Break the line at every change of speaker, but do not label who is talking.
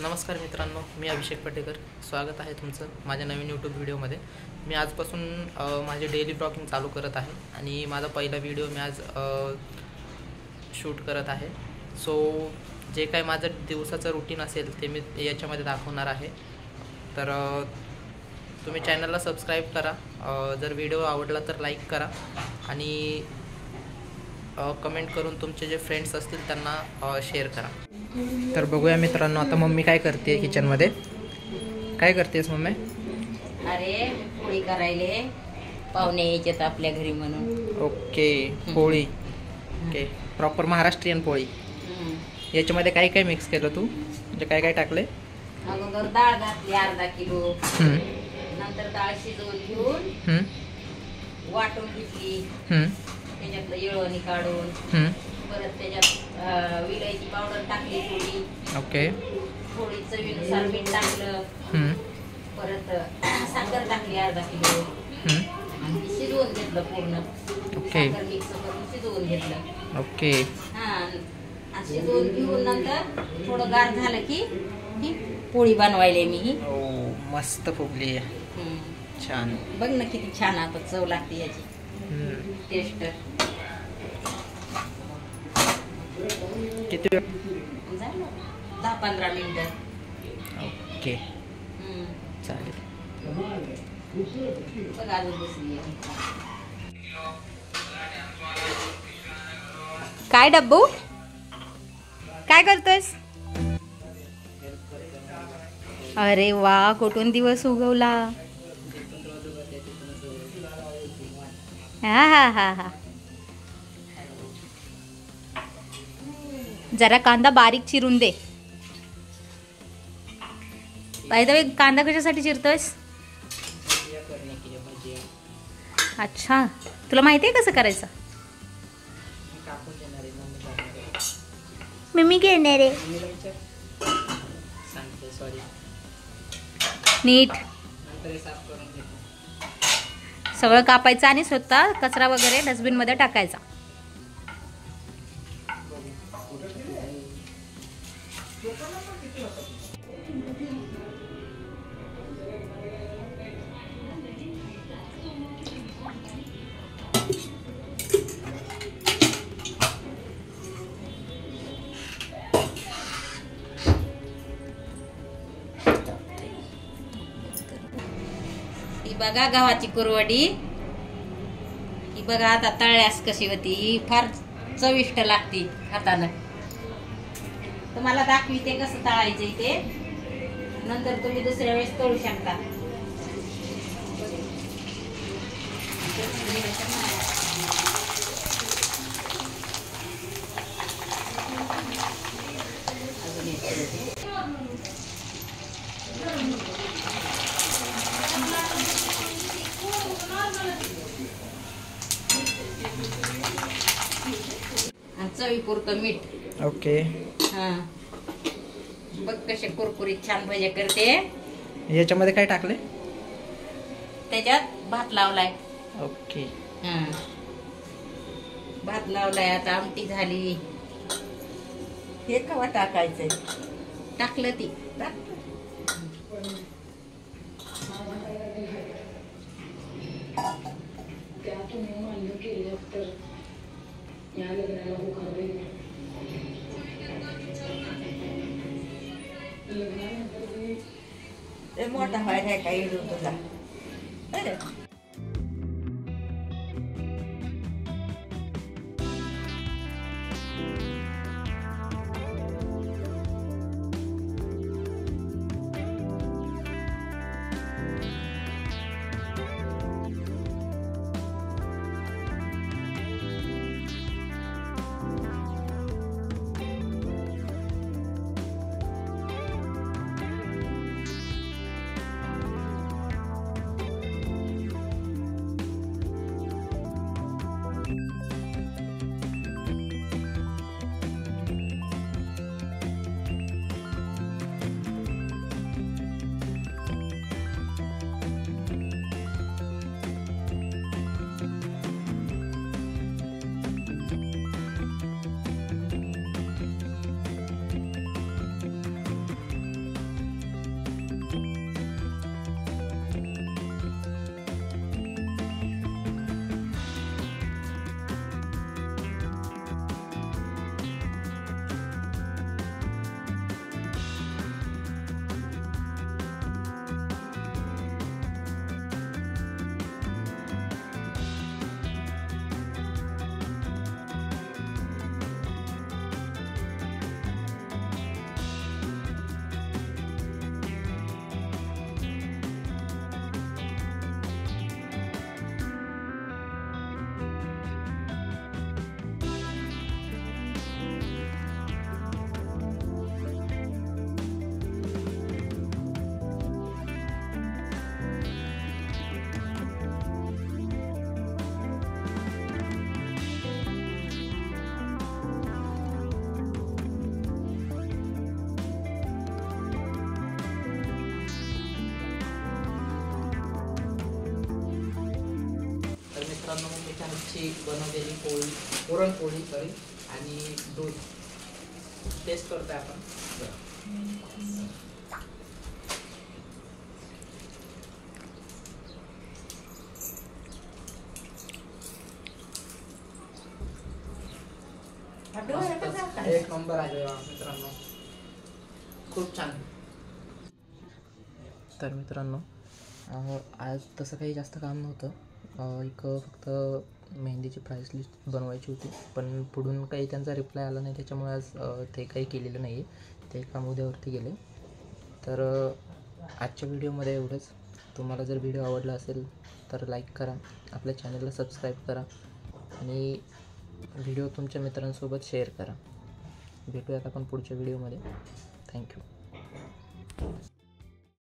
नमस्कार मित्रांनो, मी अभिषेक पटेकर. स्वागत आहे तुमचं माझ्या नवीन यूट्यूब व्हिडिओमध्ये. मी आजपासून माझे डेली ब्लॉगिंग चालू करत आहे आणि माझा पहिला व्हिडिओ मी आज शूट करत आहे. सो जे काय माझं दिवसाचं रुटीन असेल ते मी याच्यामध्ये दाखवणार आहे. तर तुम्ही चॅनलला सबस्क्राईब करा. जर व्हिडिओ आवडला तर लाईक करा आणि कमेंट करून तुमचे जे फ्रेंड्स असतील त्यांना शेअर करा. तर बघूया मित्रांनो, आता मम्मी काय करते किचनमध्ये. काय करतेस मम्मी?
अरे पोळी करायले, पाहुणे यायच्यात आपल्या घरी म्हणून.
ओके, पोळी. ओके, प्रॉपर महाराष्ट्रीयन पोळी. याच्यामध्ये काय काय मिक्स केलं तू? म्हणजे काय काय टाकले?
अगोदर डाळ घातली अर्धा किलो, नंतर डाळ शिजवून घेऊन वाटून घेतली, त्याच्यातलं येळवणी काढून परत त्याच्यात विलायची पावडर टाकली थोडी.
ओके.
थोडी चवीनुसार मीठ टाकलं, परत साखर टाकली अर्धा किलो आणि शिजवून घेतलं पूर्ण.
ओके.
साखर मिक्स करून शिजवून घेतलं.
ओके.
हा, शिजवून घेऊन नंतर थोडं गार झालं की ही पोळी बनवायला मी ही.
मस्त फुगली आहे. छान.
बघ ना किती छान आता चव लागते याची. टेस्ट
किती वेळ?
झालं 10-15 मिनिटं.
ओके, चालेल.
बघ अजून दुसरी.
काय डब्बू, काय करतोयस? अरे वा, कुठून दिवस उगवला. हा हा हा हा. जरा कांदा बारीक चिरून दे. पाहिजे कांदा कशासाठी चिरतोयस? अच्छा, तुला माहिती आहे कसं करायचं? मम्मी घेणार आहे. नीट सगळं कापायचं आणि स्वतः कचरा वगैरे डस्टबिन मध्ये टाकायचा.
ही बघा गव्हाची कुरवडी. ही बघा आता तळल्यास कशी होती. ही फार चविष्ट लागते हातानं. तुम्हाला दाखविते कसं तळायचं ते, नंतर तुम्ही दुसऱ्या वेळेस तळू शकता. चवीपुरतं मीठ.
ओके.
हा, बघ कसे कुरकुरीत छान भजे करते.
याच्यामध्ये काय टाकले?
त्याच्यात भात लावलाय.
ओके.
हा, भात लावलाय. आता आमटी झाली. हे कवा टाकायचंय? टाकलं ती मोठा व्हायला काही तुझा.
मच्छी बनवलेली पोळी, पुरणपोळी सॉरी, आणि दूध टेस्ट करतोय आपण. एक नंबर आहे मित्रांनो, खूप छान. तर मित्रांनो, आज तसं काही जास्त काम नव्हतं. एक फक्त मेहंदीची प्राईस लिस्ट बनवायची होती, पण पुढून काही त्यांचा रिप्लाय आला नाही, त्याच्यामुळे आज ते काही केलेलं नाही आहे. ते काम उद्यावरती गेले. तर आजच्या व्हिडिओमध्ये एवढंच. तुम्हाला जर व्हिडिओ आवडला असेल तर लाईक करा, आपल्या चॅनलला सबस्क्राईब करा आणि व्हिडिओ तुमच्या मित्रांसोबत शेअर करा. भेटूयात आपण पुढच्या व्हिडिओमध्ये. थँक्यू.